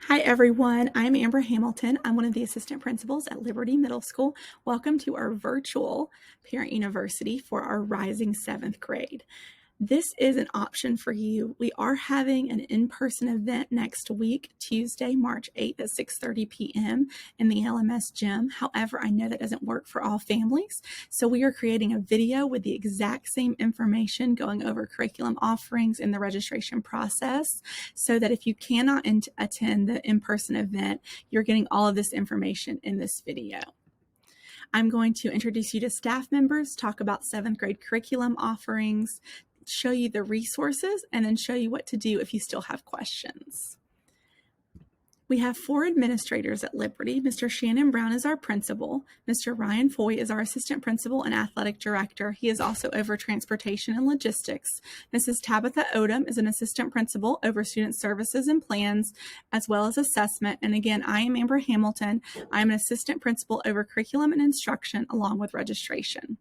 Hi everyone, I'm Amber Hamilton. I'm one of the assistant principals at Liberty Middle School. Welcome to our virtual Parent University for our rising 7th grade. This is an option for you. We are having an in-person event next week, Tuesday, March 8th at 6:30 p.m. in the LMS gym. However, I know that doesn't work for all families, so we are creating a video with the exact same information going over curriculum offerings in the registration process so that if you cannot attend the in-person event, you're getting all of this information in this video. I'm going to introduce you to staff members, talk about 7th grade curriculum offerings, show you the resources, and then show you what to do if you still have questions. We have 4 administrators at Liberty. Mr. Shannon Brown is our principal. Mr. Ryan Foy is our assistant principal and athletic director. He is also over transportation and logistics. Mrs. Tabitha Odom is an assistant principal over student services and plans, as well as assessment. And again, I am Amber Hamilton. I'm an assistant principal over curriculum and instruction, along with registration.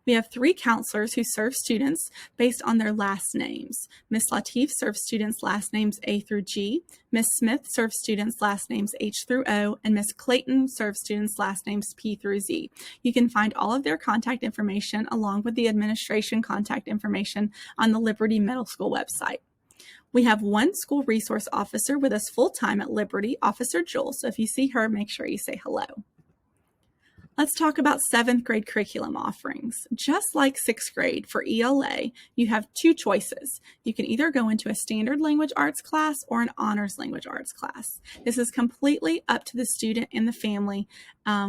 We have 3 counselors who serve students based on their last names. Ms. Latif serves students' last names A through G. Ms. Smith serves students' last names H through O. And Ms. Clayton serves students' last names P through Z. You can find all of their contact information along with the administration contact information on the Liberty Middle School website. We have 1 school resource officer with us full-time at Liberty, Officer Jewel. So if you see her, make sure you say hello. Let's talk about 7th grade curriculum offerings. Just like 6th grade for ELA, you have 2 choices. You can either go into a standard language arts class or an honors language arts class. This is completely up to the student and the family.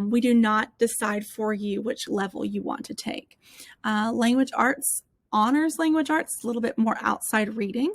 We do not decide for you which level you want to take. Language arts, honors language arts, a little bit more outside reading.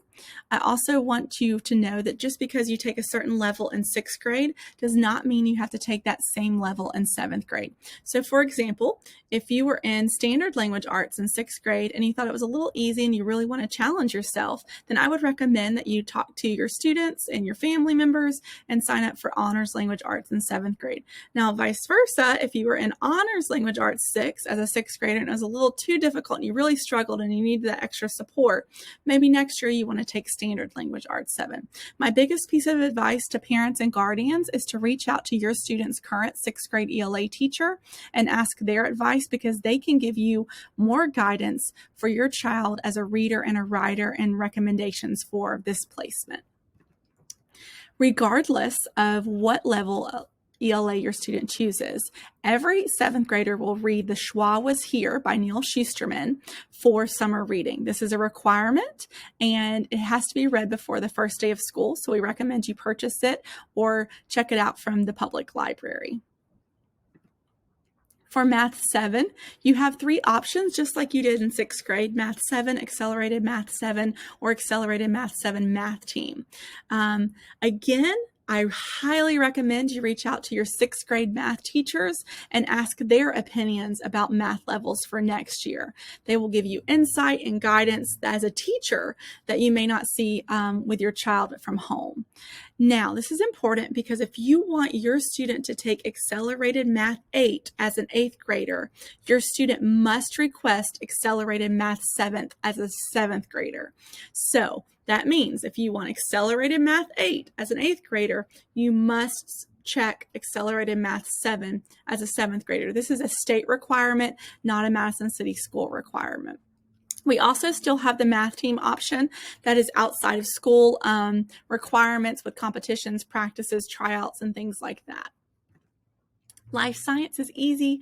I also want you to know that just because you take a certain level in 6th grade does not mean you have to take that same level in 7th grade. So for example, if you were in standard language arts in 6th grade and you thought it was a little easy and you really want to challenge yourself, then I would recommend that you talk to your students and your family members and sign up for honors language arts in 7th grade. Now, vice versa, if you were in honors language arts 6 as a 6th grader and it was a little too difficult and you really struggled and you needed that extra support, maybe next year you want to take standard language arts 7. My biggest piece of advice to parents and guardians is to reach out to your student's current 6th grade ELA teacher and ask their advice, because they can give you more guidance for your child as a reader and a writer and recommendations for this placement. Regardless of what level ELA your student chooses, every 7th grader will read The Schwa Was Here by Neil Schusterman for summer reading. This is a requirement and it has to be read before the first day of school, so we recommend you purchase it or check it out from the public library. For Math 7, you have 3 options, just like you did in 6th grade: Math 7, Accelerated Math 7, or Accelerated Math 7 Math Team. Again, I highly recommend you reach out to your 6th grade math teachers and ask their opinions about math levels for next year. They will give you insight and guidance as a teacher that you may not see with your child from home. Now, this is important because if you want your student to take Accelerated Math 8 as an 8th grader, your student must request Accelerated Math 7th as a 7th grader. So that means if you want Accelerated Math 8 as an 8th grader, you must check Accelerated Math 7 as a 7th grader. This is a state requirement, not a Madison City School requirement. We also still have the math team option that is outside of school requirements with competitions, practices, tryouts, and things like that. Life science is easy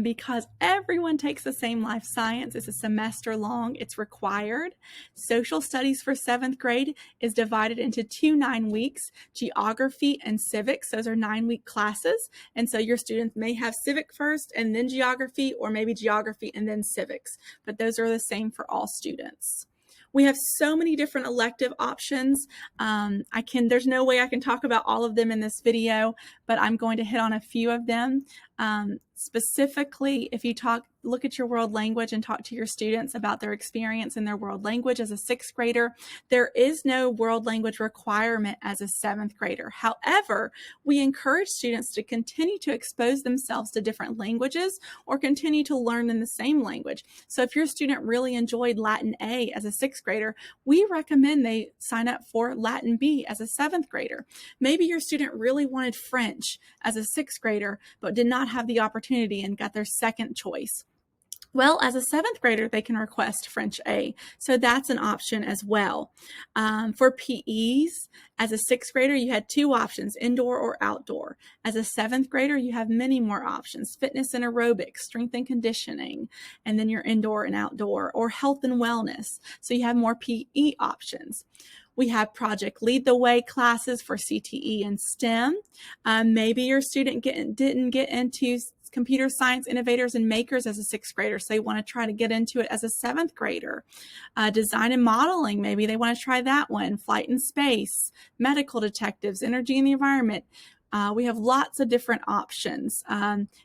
because everyone takes the same life science. It's a semester long. It's required. Social studies for 7th grade is divided into 2 9-weeks, geography and civics. Those are 9-week classes. And so your students may have civic first and then geography, or maybe geography and then civics, but those are the same for all students. We have so many different elective options. There's no way I can talk about all of them in this video, but I'm going to hit on a few of them. Specifically, if you look at your world language and talk to your students about their experience in their world language as a sixth grader, there is no world language requirement as a seventh grader. However, we encourage students to continue to expose themselves to different languages or continue to learn in the same language. So if your student really enjoyed Latin A as a sixth grader, we recommend they sign up for Latin B as a seventh grader. Maybe your student really wanted French as a sixth grader, but did not have the opportunity and got their second choice. Well, as a seventh grader, they can request French A. So that's an option as well. For PEs, as a sixth grader, you had two options, indoor or outdoor. As a seventh grader, you have many more options, fitness and aerobics, strength and conditioning, and then your indoor and outdoor, or health and wellness. So you have more PE options. We have Project Lead the Way classes for CTE and STEM. Maybe your student didn't get into computer science innovators and makers as a sixth grader, so they want to try to get into it as a seventh grader. Design and modeling, maybe they want to try that one. Flight and space, medical detectives, energy and the environment. We have lots of different options.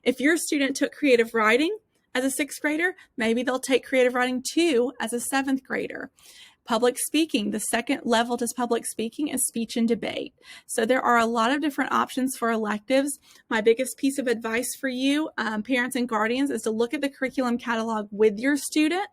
If your student took creative writing as a sixth grader, maybe they'll take creative writing 2 as a seventh grader. Public speaking, the second level to public speaking is speech and debate. So there are a lot of different options for electives. My biggest piece of advice for you, parents and guardians, is to look at the curriculum catalog with your student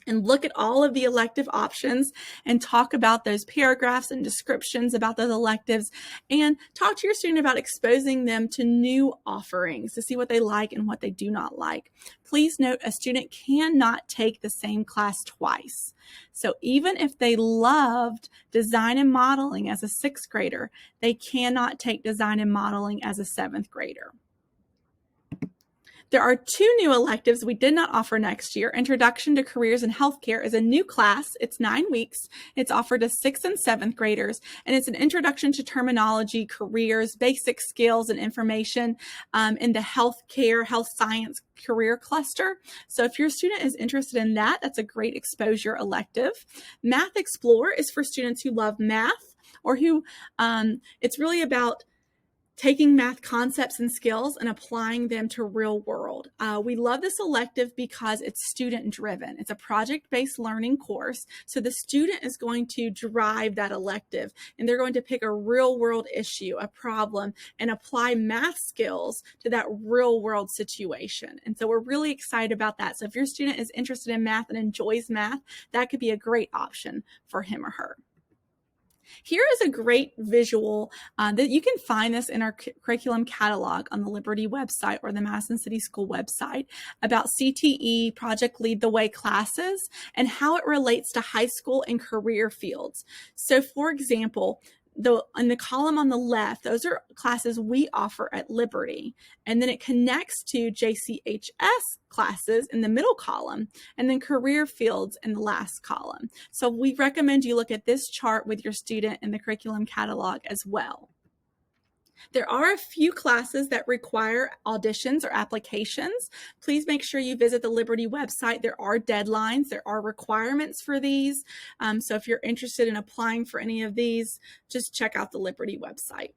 and look at all of the elective options and talk about those paragraphs and descriptions about those electives, and talk to your student about exposing them to new offerings to see what they like and what they do not like. Please note, a student cannot take the same class twice. So even if they loved design and modeling as a sixth grader, they cannot take design and modeling as a seventh grader. There are 2 new electives we did not offer next year. Introduction to Careers in Healthcare is a new class. It's 9 weeks. It's offered to 6th and 7th graders, and it's an introduction to terminology, careers, basic skills, and information in the healthcare, health science career cluster. So if your student is interested in that, that's a great exposure elective. Math Explore is for students who love math, or who it's really about taking math concepts and skills and applying them to real world. We love this elective because it's student driven. It's a project-based learning course. So the student is going to drive that elective, and they're going to pick a real world issue, a problem, and apply math skills to that real world situation. And so we're really excited about that. So if your student is interested in math and enjoys math, that could be a great option for him or her. Here is a great visual that you can find this in our curriculum catalog on the Liberty website or the Madison City School website about CTE, Project Lead the Way classes, and how it relates to high school and career fields. So for example, in the column on the left, those are classes we offer at Liberty. And then it connects to JCHS classes in the middle column, and then career fields in the last column. So we recommend you look at this chart with your student in the curriculum catalog as well. There are a few classes that require auditions or applications. Please make sure you visit the Liberty website. There are deadlines. There are requirements for these. So if you're interested in applying for any of these, just check out the Liberty website.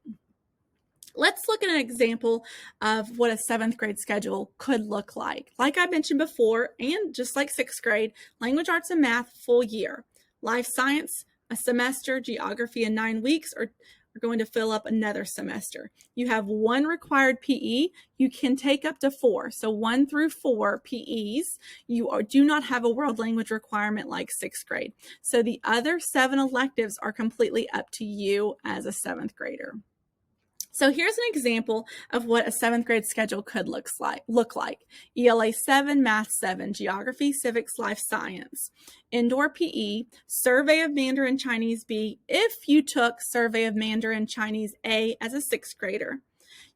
Let's look at an example of what a 7th grade schedule could look like. Like I mentioned before, and just like 6th grade, language arts and math, full year. Life science, a semester. Geography in 9 weeks, or going to fill up another semester. You have 1 required PE. You can take up to 4. So 1 through 4 PEs. You do not have a world language requirement like 6th grade. So the other 7 electives are completely up to you as a 7th grader. So here's an example of what a 7th grade schedule could look like. ELA 7, Math 7, Geography, Civics, Life Science. Indoor PE, Survey of Mandarin Chinese B if you took Survey of Mandarin Chinese A as a 6th grader.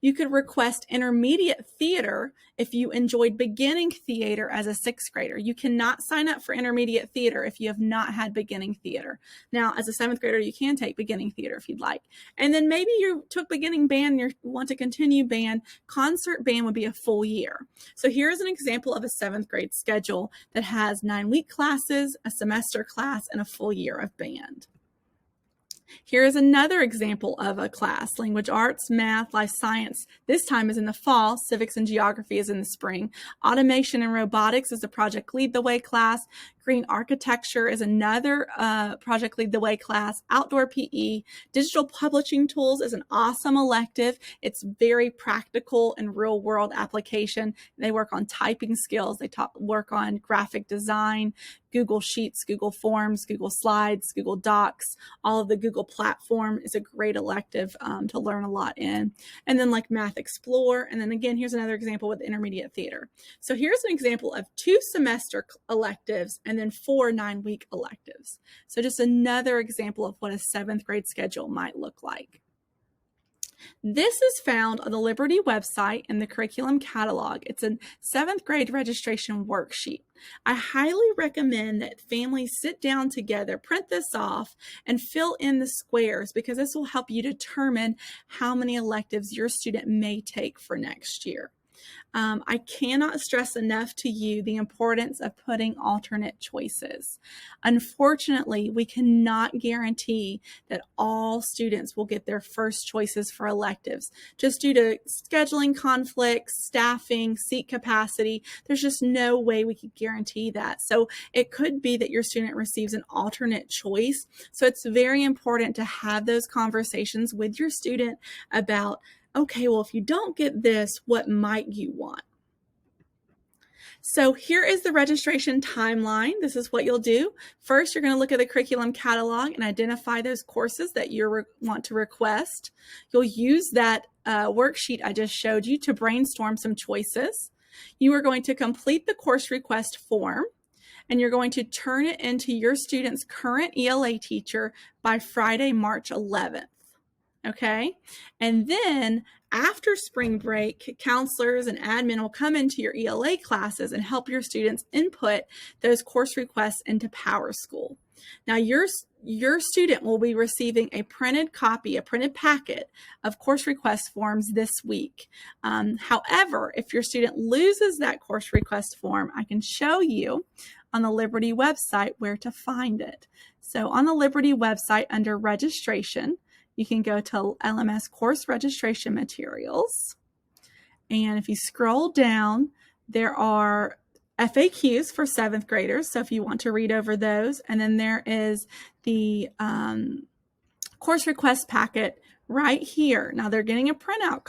You could request intermediate theater if you enjoyed beginning theater as a 6th grader. You cannot sign up for intermediate theater if you have not had beginning theater. Now, as a 7th grader, you can take beginning theater if you'd like. And then maybe you took beginning band and you want to continue band. Concert band would be a full year. So here's an example of a 7th grade schedule that has 9-week classes, a semester class, and a full year of band. Here is another example of a class: language arts, math, life science. This time is in the fall. Civics and geography is in the spring. Automation and robotics is a project lead the way class. Green architecture is another project lead the way class. Outdoor PE. Digital publishing tools is an awesome elective. It's very practical and real world application. They work on typing skills. They work on graphic design, Google Sheets, Google Forms, Google Slides, Google Docs. All of the Google platform is a great elective to learn a lot in. And then like Math Explore. And then again, here's another example with intermediate theater. So here's an example of 2 semester electives and then 4 9-week electives. So just another example of what a 7th grade schedule might look like. This is found on the Liberty website in the curriculum catalog. It's a 7th grade registration worksheet. I highly recommend that families sit down together, print this off, and fill in the squares, because this will help you determine how many electives your student may take for next year. I cannot stress enough to you the importance of putting alternate choices. Unfortunately, we cannot guarantee that all students will get their first choices for electives just due to scheduling conflicts, staffing, seat capacity. There's just no way we could guarantee that. So it could be that your student receives an alternate choice. So it's very important to have those conversations with your student about, okay, well, if you don't get this, what might you want? So here is the registration timeline. This is what you'll do. First, you're going to look at the curriculum catalog and identify those courses that you want to request. You'll use that worksheet I just showed you to brainstorm some choices. You are going to complete the course request form, and you're going to turn it into your student's current ELA teacher by Friday, March 11th. Okay, and then after spring break, counselors and admin will come into your ELA classes and help your students input those course requests into PowerSchool. Now, your student will be receiving a printed copy, a printed packet of course request forms this week. However, if your student loses that course request form, I can show you on the Liberty website where to find it. So on the Liberty website under registration, you can go to LMS course registration materials. And if you scroll down, there are FAQs for 7th graders. So if you want to read over those, and then there is the course request packet right here. Now they're getting a printed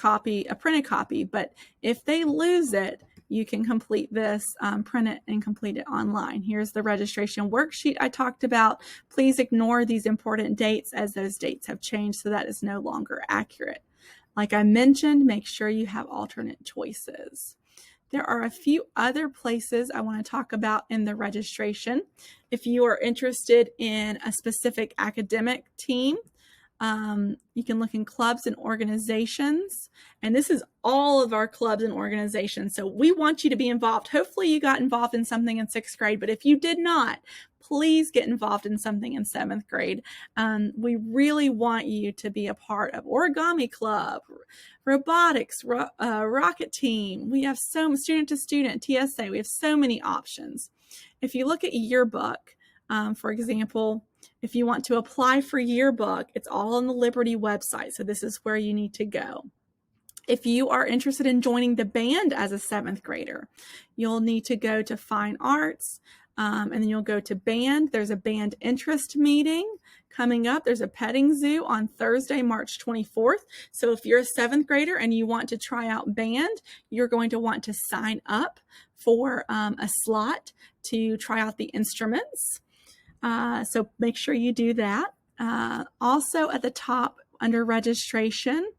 copy, but if they lose it, you can complete this, print it and complete it online. Here's the registration worksheet I talked about. Please ignore these important dates as those dates have changed, so that is no longer accurate. Like I mentioned, make sure you have alternate choices. There are a few other places I want to talk about in the registration. If you are interested in a specific academic team, you can look in clubs and organizations, and this is all of our clubs and organizations. So we want you to be involved. Hopefully you got involved in something in 6th grade, but if you did not, please get involved in something in 7th grade. We really want you to be a part of origami club, robotics, rocket team. We have so student to student, TSA. We have so many options. If you look at yearbook, for example, if you want to apply for yearbook, it's all on the Liberty website. So this is where you need to go. If you are interested in joining the band as a 7th grader, you'll need to go to Fine Arts, and then you'll go to band. There's a band interest meeting coming up. There's a petting zoo on Thursday, March 24th. So if you're a 7th grader and you want to try out band, you're going to want to sign up for a slot to try out the instruments. So make sure you do that. Also at the top under registration,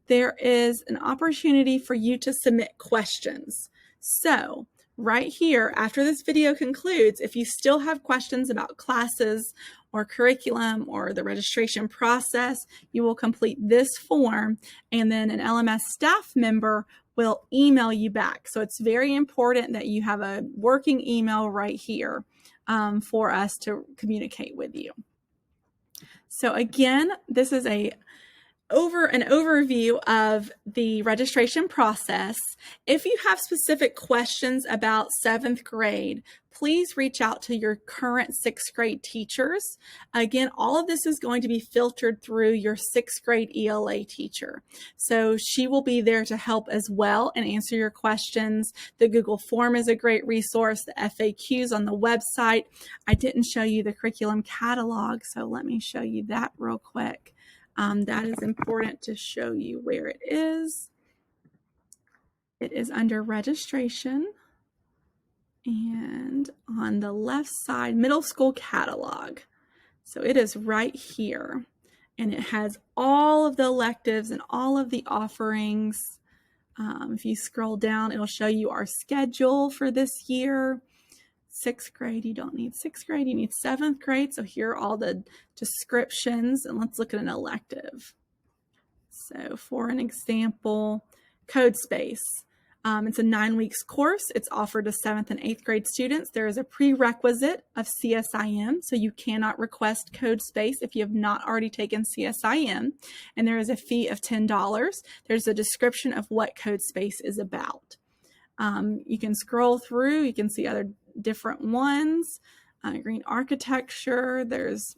there is an opportunity for you to submit questions. So right here, after this video concludes, if you still have questions about classes or curriculum or the registration process, you will complete this form, and then an LMS staff member will email you back. So it's very important that you have a working email right here for us to communicate with you. So again, this is a an overview of the registration process. If you have specific questions about 7th grade, please reach out to your current 6th grade teachers. Again, all of this is going to be filtered through your 6th grade ELA teacher. So she will be there to help as well and answer your questions. The Google form is a great resource, the FAQs on the website. I didn't show you the curriculum catalog, so let me show you that real quick. That is important to show you where it is. It is under registration, and on the left side, middle school catalog. So it is right here, and it has all of the electives and all of the offerings. If you scroll down, it'll show you our schedule for this year. 6th grade, you don't need 6th grade, you need 7th grade. So here are all the descriptions, and let's look at an elective. So for an example, Code Space. It's a 9 weeks course. It's offered to 7th and 8th grade students. There is a prerequisite of CSIM, so you cannot request Code Space if you have not already taken CSIM, and there is a fee of $10. There's a description of what Code Space is about. You can scroll through, you can see other different ones, green architecture, there's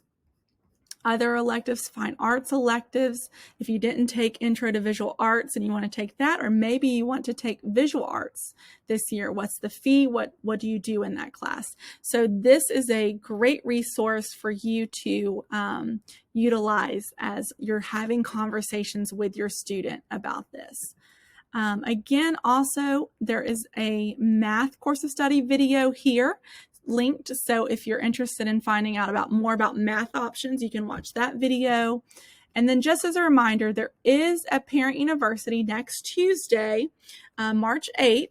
other electives, fine arts electives. If you didn't take intro to visual arts and you want to take that, or maybe you want to take visual arts this year, what's the fee? What do you do in that class? So this is a great resource for you to utilize as you're having conversations with your student about this. Again, also, there is a math course of study video here linked. So if you're interested in finding out more about math options, you can watch that video. And then just as a reminder, there is a Parent University next Tuesday, March 8th.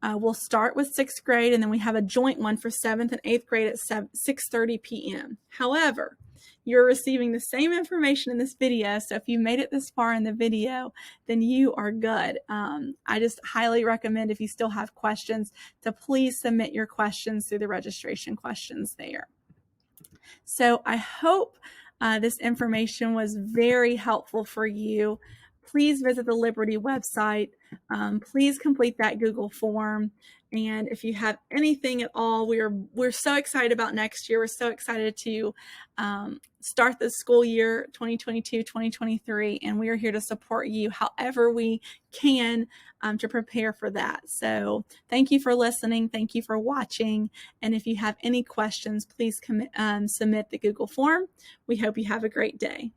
We'll start with 6th grade, and then we have a joint one for 7th and 8th grade at 6:30 p.m. However, you're receiving the same information in this video, so if you made it this far in the video, then you are good. I just highly recommend, if you still have questions, to please submit your questions through the registration questions there. So I hope this information was very helpful for you. Please visit the Liberty website. Please complete that Google form. And if you have anything at all, we're so excited about next year. We're so excited to start the school year 2022-2023, and we are here to support you however we can to prepare for that. So thank you for listening. Thank you for watching. And if you have any questions, please submit the Google form. We hope you have a great day.